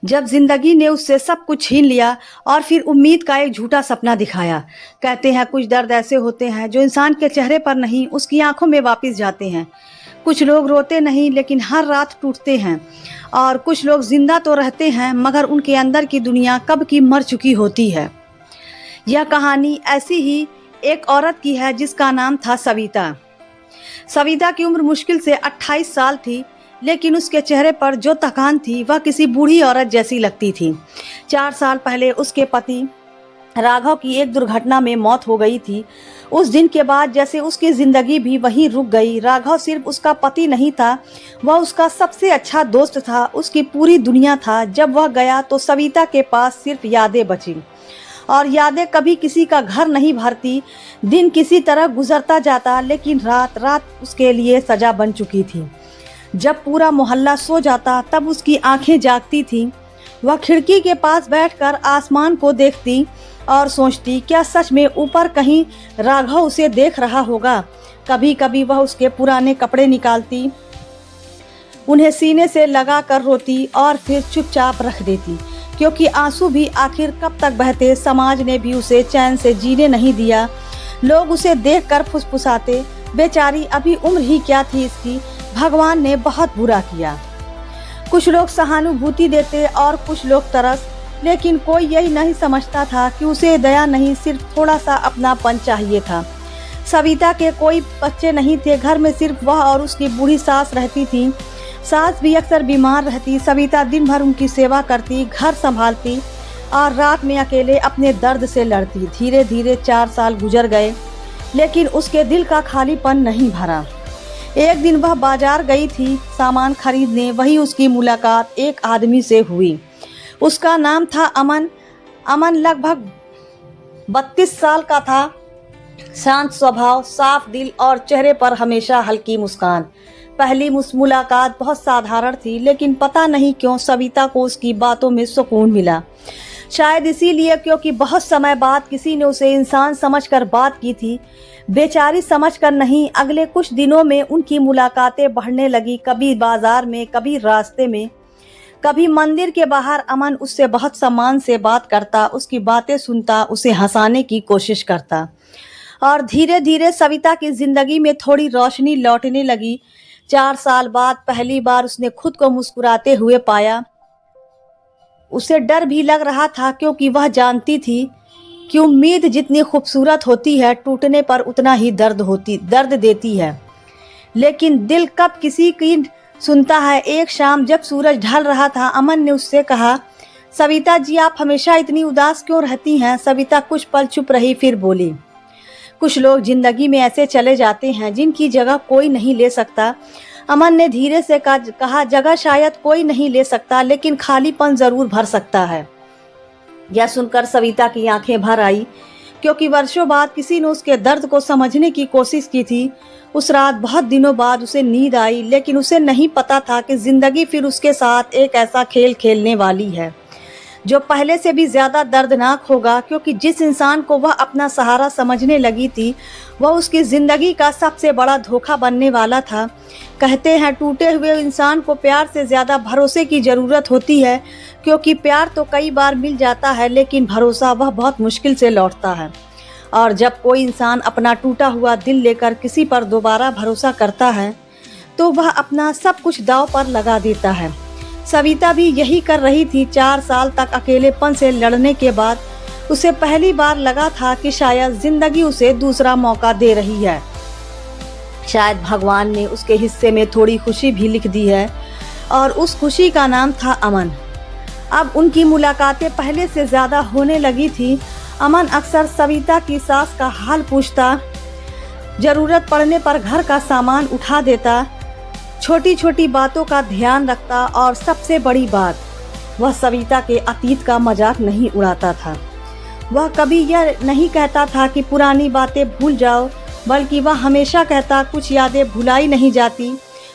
जब जिंदगी ने उससे सब कुछ छीन लिया और फिर उम्मीद का एक झूठा सपना दिखाया। कहते हैं कुछ दर्द ऐसे होते हैं जो इंसान के चेहरे पर नहीं उसकी आंखों में वापस जाते हैं। कुछ लोग रोते नहीं लेकिन हर रात टूटते हैं, और कुछ लोग जिंदा तो रहते हैं मगर उनके अंदर की दुनिया कब की मर चुकी होती है। यह कहानी ऐसी ही एक औरत की है जिसका नाम था सविता। सविता की उम्र मुश्किल से 28 साल थी, लेकिन उसके चेहरे पर जो थकान थी वह किसी बूढ़ी औरत जैसी लगती थी। 4 साल पहले उसके पति राघव की एक दुर्घटना में मौत हो गई थी। उस दिन के बाद जैसे उसकी जिंदगी भी वहीं रुक गई। राघव सिर्फ उसका पति नहीं था, वह उसका सबसे अच्छा दोस्त था, उसकी पूरी दुनिया था। जब वह गया तो सविता के पास सिर्फ यादें बची, और यादें कभी किसी का घर नहीं भरती। दिन किसी तरह गुजरता जाता, लेकिन रात रात उसके लिए सजा बन चुकी थी। जब पूरा मोहल्ला सो जाता तब उसकी आंखें जागती थीं। वह खिड़की के पास बैठकर आसमान को देखती और सोचती, क्या सच में ऊपर कहीं राघव उसे देख रहा होगा। कभी कभी वह उसके पुराने कपड़े निकालती, उन्हें सीने से लगा कर रोती और फिर चुपचाप रख देती, क्योंकि आंसू भी आखिर कब तक बहते। समाज ने भी उसे चैन से जीने नहीं दिया। लोग उसे देखकर फुसफुसाते, बेचारी अभी उम्र ही क्या थी इसकी, भगवान ने बहुत बुरा किया। कुछ लोग सहानुभूति देते और कुछ लोग तरस, लेकिन कोई यही नहीं समझता था कि उसे दया नहीं, सिर्फ थोड़ा सा अपनापन चाहिए था। सविता के कोई बच्चे नहीं थे, घर में सिर्फ वह और उसकी बूढ़ी सास रहती थी। सास भी अक्सर बीमार रहती। सविता दिन भर उनकी सेवा करती, घर संभालती और रात में अकेले अपने दर्द से लड़ती। धीरे धीरे 4 साल गुजर गए, लेकिन उसके दिल का खालीपन नहीं भरा। एक दिन वह बाजार गई थी सामान खरीदने। वही उसकी मुलाकात एक आदमी से हुई। उसका नाम था अमन। अमन लगभग 32 साल का था। शांत स्वभाव, साफ दिल और चेहरे पर हमेशा हल्की मुस्कान। पहली मुलाकात बहुत साधारण थी, लेकिन पता नहीं क्यों सविता को उसकी बातों में सुकून मिला। शायद इसीलिए क्योंकि बहुत समय बाद किसी ने उसे इंसान समझकर बात की थी, बेचारी समझकर नहीं। अगले कुछ दिनों में उनकी मुलाकातें बढ़ने लगी। कभी बाजार में, कभी रास्ते में, कभी मंदिर के बाहर। अमन उससे बहुत सम्मान से बात करता, उसकी बातें सुनता, उसे हंसाने की कोशिश करता, और धीरे धीरे सविता की जिंदगी में थोड़ी रोशनी लौटने लगी। 4 साल बाद पहली बार उसने खुद को मुस्कुराते हुए पाया। उसे डर भी लग रहा था, क्योंकि वह जानती थी कि उम्मीद जितनी खूबसूरत होती है, टूटने पर उतना ही दर्द देती है। लेकिन दिल कब किसी की सुनता है। एक शाम जब सूरज ढल रहा था, अमन ने उससे कहा, सविता जी आप हमेशा इतनी उदास क्यों रहती हैं। सविता कुछ पल चुप रही, फिर बोली, कुछ लोग जिंदगी में ऐसे चले जाते हैं जिनकी जगह कोई नहीं ले सकता। अमन ने धीरे से कहा, जगह शायद कोई नहीं ले सकता, लेकिन खालीपन जरूर भर सकता है। यह सुनकर सविता की आंखें भर आई, क्योंकि वर्षों बाद किसी ने उसके दर्द को समझने की कोशिश की थी। उस रात बहुत दिनों बाद उसे नींद आई, लेकिन उसे नहीं पता था कि जिंदगी फिर उसके साथ एक ऐसा खेल खेलने वाली है जो पहले से भी ज्यादा दर्दनाक होगा, क्योंकि जिस इंसान को वह अपना सहारा समझने लगी थी, वह उसकी जिंदगी का सबसे बड़ा धोखा बनने वाला था। कहते हैं टूटे हुए इंसान को प्यार से ज्यादा भरोसे की जरूरत होती है, क्योंकि प्यार तो कई बार मिल जाता है, लेकिन भरोसा वह बहुत मुश्किल से लौटता है। और जब कोई इंसान अपना टूटा हुआ दिल लेकर किसी पर दोबारा भरोसा करता है, तो वह अपना सब कुछ दांव पर लगा देता है। सविता भी यही कर रही थी। 4 साल तक अकेलेपन से लड़ने के बाद उसे पहली बार लगा था कि शायद जिंदगी उसे दूसरा मौका दे रही है। शायद भगवान ने उसके हिस्से में थोड़ी खुशी भी लिख दी है, और उस खुशी का नाम था अमन। अब उनकी मुलाकातें पहले से ज्यादा होने लगी थी। अमन अक्सर सविता की सास का हाल पूछता, जरूरत पड़ने पर घर का सामान उठा देता, छोटी छोटी बातों का ध्यान रखता, और सबसे बड़ी बात, वह सविता के अतीत का मजाक नहीं उड़ाता था। वह कभी यह नहीं कहता था कि पुरानी बातें भूल जाओ, बल्कि वह हमेशा कहता, कुछ यादें भुलाई नहीं जाती,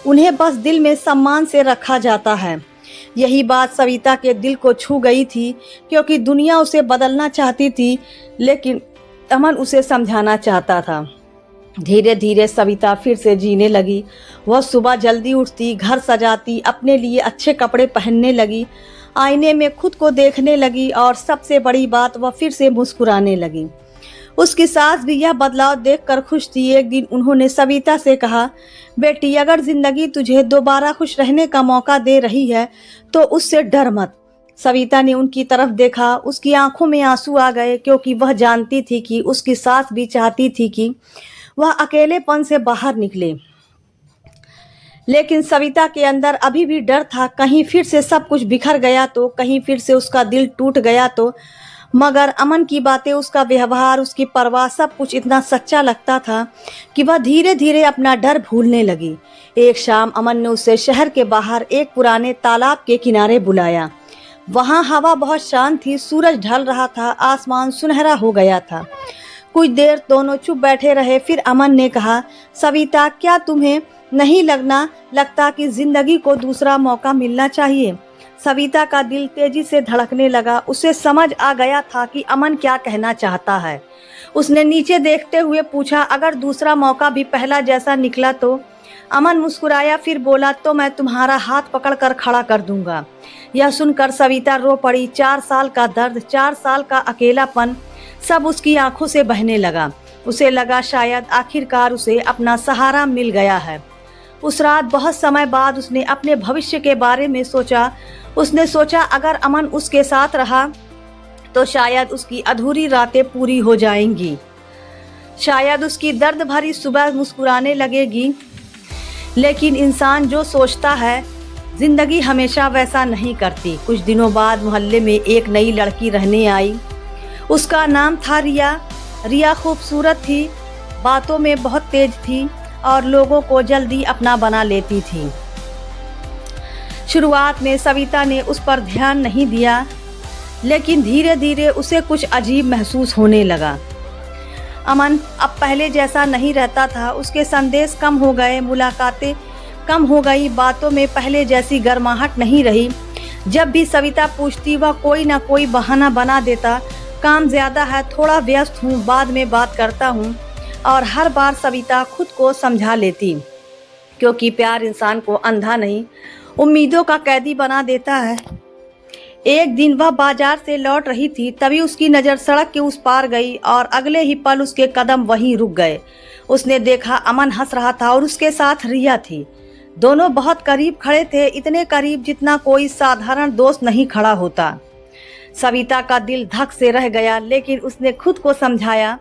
उन्हें बस दिल में सम्मान से रखा जाता है। यही बात सविता के दिल को छू गई थी, क्योंकि दुनिया उसे बदलना चाहती थी, लेकिन अमन उसे समझाना चाहता था। धीरे धीरे सविता फिर से जीने लगी। वह सुबह जल्दी उठती, घर सजाती, अपने लिए अच्छे कपड़े पहनने लगी आईने में खुद को देखने लगी और सबसे बड़ी बात वह फिर से मुस्कुराने लगी। उसकी सास भी यह बदलाव देखकर खुश थी। एक दिन उन्होंने सविता से कहा, बेटी अगर जिंदगी तुझे दोबारा खुश रहने का मौका दे रही है तो उससे डर मत। सविता ने उनकी तरफ देखा, उसकी आंखों में आंसू आ गए क्योंकि वह जानती थी कि उसकी सास भी चाहती थी कि वह अकेलेपन से बाहर निकले। लेकिन सविता के अंदर अभी भी डर था, कहीं फिर से सब कुछ बिखर गया तो, कहीं फिर से उसका दिल टूट गया तो। मगर अमन की बातें, उसका व्यवहार, उसकी परवाह, सब कुछ इतना सच्चा लगता था कि वह धीरे धीरे अपना डर भूलने लगी। एक शाम अमन ने उसे शहर के बाहर एक पुराने तालाब के किनारे बुलाया। वहाँ हवा बहुत शांत थी, सूरज ढल रहा था, आसमान सुनहरा हो गया था। कुछ देर दोनों चुप बैठे रहे। फिर अमन ने कहा, सविता क्या तुम्हें नहीं लगता कि जिंदगी को दूसरा मौका मिलना चाहिए? सविता का दिल तेजी से धड़कने लगा। उसे समझ आ गया था कि अमन क्या कहना चाहता है। उसने नीचे देखते हुए पूछा, अगर दूसरा मौका भी पहला जैसा निकला तो? अमन मुस्कुराया, फिर बोला, तो मैं तुम्हारा हाथ पकड़कर खड़ा कर दूंगा। यह सुनकर सविता रो पड़ी। 4 साल का दर्द, 4 साल का अकेलापन, सब उसकी आंखों से बहने लगा। उसे लगा शायद आखिरकार उसे अपना सहारा मिल गया है। उस रात बहुत समय बाद उसने अपने भविष्य के बारे में सोचा। उसने सोचा अगर अमन उसके साथ रहा तो शायद उसकी अधूरी रातें पूरी हो जाएंगी, शायद उसकी दर्द भरी सुबह मुस्कुराने लगेगी। लेकिन इंसान जो सोचता है जिंदगी हमेशा वैसा नहीं करती। कुछ दिनों बाद मोहल्ले में एक नई लड़की रहने आई। उसका नाम था रिया। रिया खूबसूरत थी, बातों में बहुत तेज थी और लोगों को जल्दी अपना बना लेती थी। शुरुआत में सविता ने उस पर ध्यान नहीं दिया, लेकिन धीरे धीरे उसे कुछ अजीब महसूस होने लगा। अमन अब पहले जैसा नहीं रहता था। उसके संदेश कम हो गए, मुलाकातें कम हो गई, बातों में पहले जैसी गर्माहट नहीं रही। जब भी सविता पूछती वह कोई ना कोई बहाना बना देता, काम ज़्यादा है, थोड़ा व्यस्त हूँ, बाद में बात करता हूँ। और हर बार सविता खुद को समझा लेती, क्योंकि प्यार इंसान को अंधा नहीं, उम्मीदों का कैदी बना देता है। एक दिन वह बाजार से लौट रही थी, तभी उसकी नज़र सड़क के उस पार गई और अगले ही पल उसके कदम वहीं रुक गए। उसने देखा अमन हंस रहा था और उसके साथ रिया थी। दोनों बहुत करीब खड़े थे, इतने करीब जितना कोई साधारण दोस्त नहीं खड़ा होता। सविता का दिल धक से रह गया, लेकिन उसने खुद को समझाया,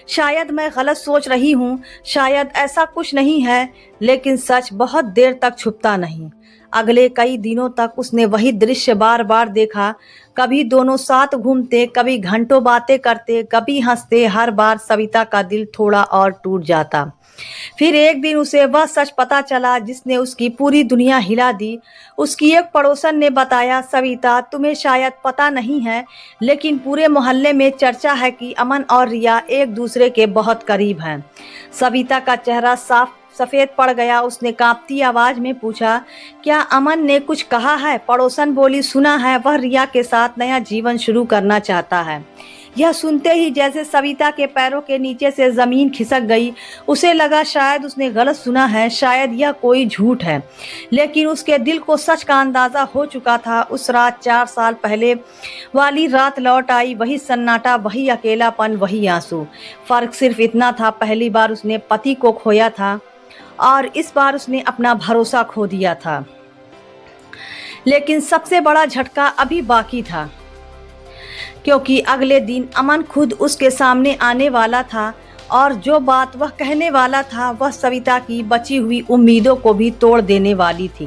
शायद मैं गलत सोच रही हूँ, शायद ऐसा कुछ नहीं है। लेकिन सच बहुत देर तक छुपता नहीं। अगले कई दिनों तक उसने वही दृश्य बार बार देखा। कभी दोनों साथ घूमते, कभी घंटों बातें करते, कभी हंसते। हर बार सविता का दिल थोड़ा और टूट जाता। फिर एक दिन उसे वह सच पता चला जिसने उसकी पूरी दुनिया हिला दी। उसकी एक पड़ोसन ने बताया, सविता तुम्हें शायद पता नहीं है, लेकिन पूरे मोहल्ले में चर्चा है कि अमन और रिया एक दूसरे के बहुत करीब हैं। सविता का चेहरा साफ सफ़ेद पड़ गया। उसने कांपती आवाज़ में पूछा, क्या अमन ने कुछ कहा है? पड़ोसन बोली, सुना है वह रिया के साथ नया जीवन शुरू करना चाहता है। यह सुनते ही जैसे सविता के पैरों के नीचे से ज़मीन खिसक गई। उसे लगा शायद उसने गलत सुना है, शायद यह कोई झूठ है। लेकिन उसके दिल को सच का अंदाज़ा हो चुका था। उस रात 4 साल पहले वाली रात लौट आई। वही सन्नाटा, वही अकेलापन, वही आंसू। फ़र्क सिर्फ इतना था, पहली बार उसने पति को खोया था और इस बार उसने अपना भरोसा खो दिया था। लेकिन सबसे बड़ा झटका अभी बाकी था, क्योंकि अगले दिन अमन खुद उसके सामने आने वाला था और जो बात वह कहने वाला था वह सविता की बची हुई उम्मीदों को भी तोड़ देने वाली थी।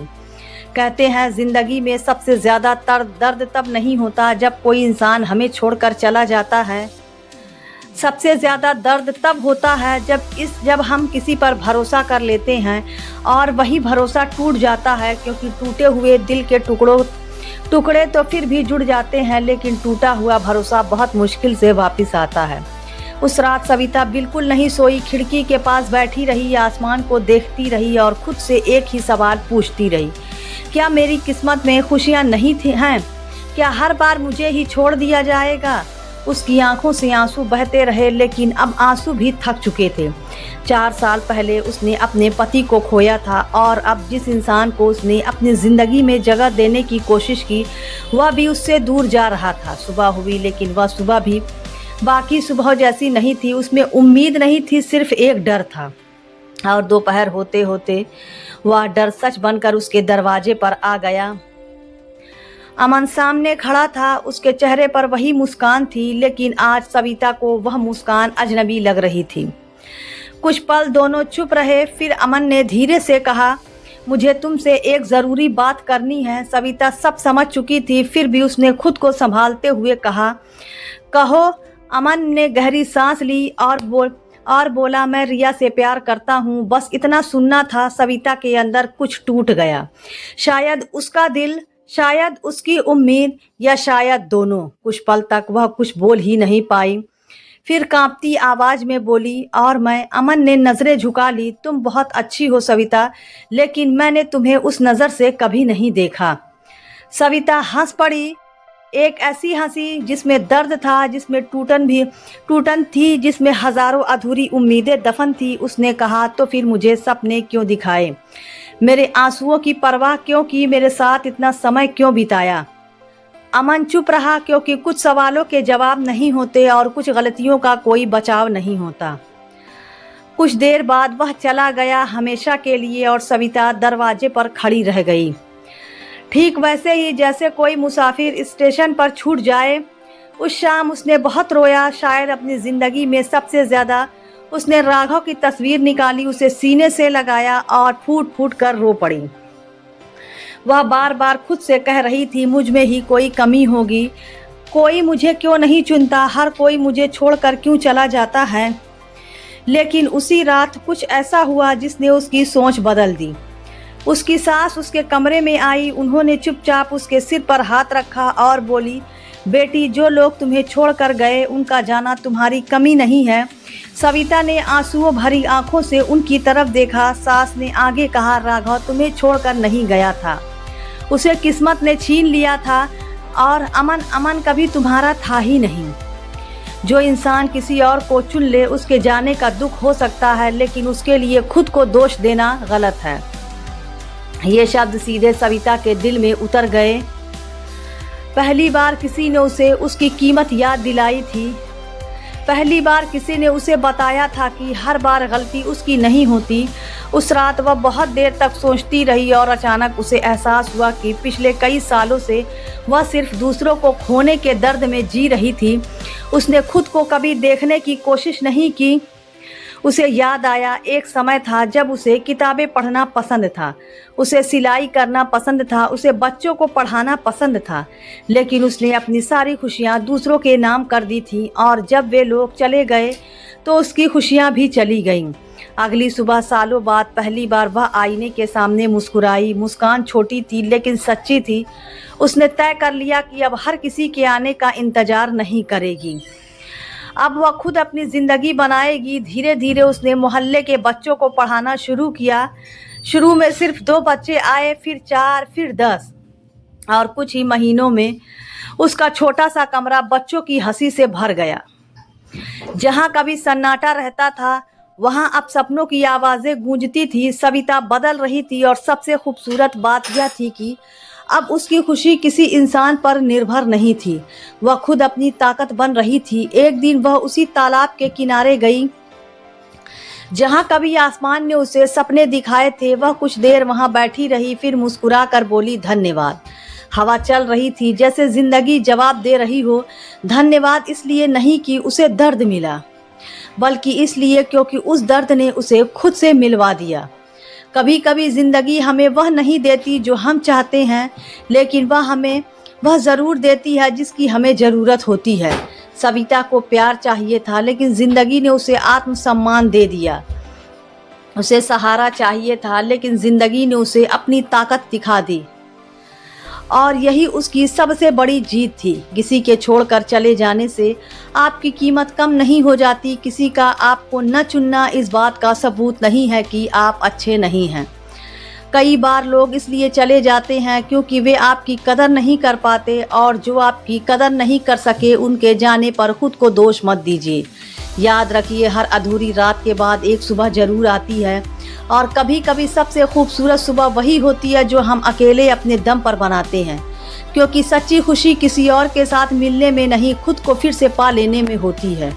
कहते हैं जिंदगी में सबसे ज़्यादा दर्द तब नहीं होता जब कोई इंसान हमें छोड़कर चला जाता है। सबसे ज़्यादा दर्द तब होता है जब हम किसी पर भरोसा कर लेते हैं और वही भरोसा टूट जाता है, क्योंकि टूटे हुए दिल के टुकड़े तो फिर भी जुड़ जाते हैं, लेकिन टूटा हुआ भरोसा बहुत मुश्किल से वापस आता है। उस रात सविता बिल्कुल नहीं सोई। खिड़की के पास बैठी रही, आसमान को देखती रही और खुद से एक ही सवाल पूछती रही, क्या मेरी किस्मत में खुशियाँ नहीं हैं? क्या हर बार मुझे ही छोड़ दिया जाएगा? उसकी आंखों से आंसू बहते रहे, लेकिन अब आंसू भी थक चुके थे। 4 साल पहले उसने अपने पति को खोया था और अब जिस इंसान को उसने अपनी ज़िंदगी में जगह देने की कोशिश की वह भी उससे दूर जा रहा था। सुबह हुई, लेकिन वह सुबह भी बाकी सुबह जैसी नहीं थी। उसमें उम्मीद नहीं थी, सिर्फ एक डर था। और दोपहर होते होते वह डर सच बनकर उसके दरवाजे पर आ गया। अमन सामने खड़ा था, उसके चेहरे पर वही मुस्कान थी, लेकिन आज सविता को वह मुस्कान अजनबी लग रही थी। कुछ पल दोनों चुप रहे, फिर अमन ने धीरे से कहा, मुझे तुमसे एक ज़रूरी बात करनी है। सविता सब समझ चुकी थी, फिर भी उसने खुद को संभालते हुए कहा, कहो। अमन ने गहरी सांस ली और बोला, मैं रिया से प्यार करता हूँ, बस इतना सुनना था। सविता के अंदर कुछ टूट गया, शायद उसका दिल, शायद उसकी उम्मीद, या शायद दोनों। कुछ पल तक वह कुछ बोल ही नहीं पाई, फिर कांपती आवाज में बोली, और मैं। अमन ने नज़रें झुका ली। तुम बहुत अच्छी हो सविता, लेकिन मैंने तुम्हें उस नज़र से कभी नहीं देखा। सविता हंस पड़ी, एक ऐसी हंसी जिसमें दर्द था, जिसमें टूटन थी, जिसमें हजारों अधूरी उम्मीदें दफन थी। उसने कहा, तो फिर मुझे सपने क्यों दिखाए, मेरे आंसुओं की परवाह क्यों की, मेरे साथ इतना समय क्यों बिताया। अमन चुप रहा, क्योंकि कुछ सवालों के जवाब नहीं होते और कुछ गलतियों का कोई बचाव नहीं होता। कुछ देर बाद वह चला गया हमेशा के लिए, और सविता दरवाजे पर खड़ी रह गई, ठीक वैसे ही जैसे कोई मुसाफिर स्टेशन पर छूट जाए। उस शाम उसने बहुत रोया, शायद अपनी ज़िंदगी में सबसे ज़्यादा। उसने राघव की तस्वीर निकाली, उसे सीने से लगाया और फूट फूट कर रो पड़ी। वह बार बार खुद से कह रही थी, मुझ में ही कोई कमी होगी, कोई मुझे क्यों नहीं चुनता, हर कोई मुझे छोड़कर क्यों चला जाता है। लेकिन उसी रात कुछ ऐसा हुआ जिसने उसकी सोच बदल दी। उसकी सास उसके कमरे में आई, उन्होंने चुपचाप उसके सिर पर हाथ रखा और बोली, बेटी, जो लोग तुम्हें छोड़कर गए उनका जाना तुम्हारी कमी नहीं है। सविता ने आंसुओं भरी आंखों से उनकी तरफ देखा। सास ने आगे कहा, राघव तुम्हें छोड़कर नहीं गया था, उसे किस्मत ने छीन लिया था, और अमन कभी तुम्हारा था ही नहीं। जो इंसान किसी और को चुन ले उसके जाने का दुख हो सकता है, लेकिन उसके लिए खुद को दोष देना गलत है। ये शब्द सीधे सविता के दिल में उतर गए। पहली बार किसी ने उसे उसकी कीमत याद दिलाई थी। पहली बार किसी ने उसे बताया था कि हर बार गलती उसकी नहीं होती। उस रात वह बहुत देर तक सोचती रही और अचानक उसे एहसास हुआ कि पिछले कई सालों से वह सिर्फ दूसरों को खोने के दर्द में जी रही थी। उसने खुद को कभी देखने की कोशिश नहीं की। उसे याद आया, एक समय था जब उसे किताबें पढ़ना पसंद था, उसे सिलाई करना पसंद था, उसे बच्चों को पढ़ाना पसंद था, लेकिन उसने अपनी सारी खुशियाँ दूसरों के नाम कर दी थी, और जब वे लोग चले गए तो उसकी खुशियाँ भी चली गईं। अगली सुबह सालों बाद पहली बार वह आईने के सामने मुस्कुराई। मुस्कान छोटी थी लेकिन सच्ची थी। उसने तय कर लिया कि अब हर किसी के आने का इंतज़ार नहीं करेगी, अब वह खुद अपनी ज़िंदगी बनाएगी। धीरे धीरे उसने मोहल्ले के बच्चों को पढ़ाना शुरू किया। शुरू में सिर्फ 2 बच्चे आए, फिर 4, फिर 10, और कुछ ही महीनों में उसका छोटा सा कमरा बच्चों की हंसी से भर गया। जहाँ कभी सन्नाटा रहता था वहाँ अब सपनों की आवाज़ें गूंजती थी। सविता बदल रही थी, और सबसे खूबसूरत बात यह थी कि अब उसकी खुशी किसी इंसान पर निर्भर नहीं थी, वह खुद अपनी ताकत बन रही थी। एक दिन वह उसी तालाब के किनारे गई जहाँ कभी आसमान ने उसे सपने दिखाए थे। वह कुछ देर वहाँ बैठी रही, फिर मुस्कुरा कर बोली, धन्यवाद। हवा चल रही थी, जैसे जिंदगी जवाब दे रही हो। धन्यवाद इसलिए नहीं कि उसे दर्द मिला, बल्कि इसलिए क्योंकि उस दर्द ने उसे खुद से मिलवा दिया। कभी कभी ज़िंदगी हमें वह नहीं देती जो हम चाहते हैं, लेकिन वह ज़रूर देती है जिसकी हमें ज़रूरत होती है। सविता को प्यार चाहिए था, लेकिन ज़िंदगी ने उसे आत्मसम्मान दे दिया। उसे सहारा चाहिए था, लेकिन ज़िंदगी ने उसे अपनी ताकत दिखा दी, और यही उसकी सबसे बड़ी जीत थी। किसी के छोड़कर चले जाने से आपकी कीमत कम नहीं हो जाती। किसी का आपको न चुनना इस बात का सबूत नहीं है कि आप अच्छे नहीं हैं। कई बार लोग इसलिए चले जाते हैं क्योंकि वे आपकी कदर नहीं कर पाते, और जो आपकी कदर नहीं कर सके उनके जाने पर खुद को दोष मत दीजिए। याद रखिए, हर अधूरी रात के बाद एक सुबह जरूर आती है, और कभी कभी सबसे खूबसूरत सुबह वही होती है जो हम अकेले अपने दम पर बनाते हैं, क्योंकि सच्ची खुशी किसी और के साथ मिलने में नहीं, खुद को फिर से पा लेने में होती है।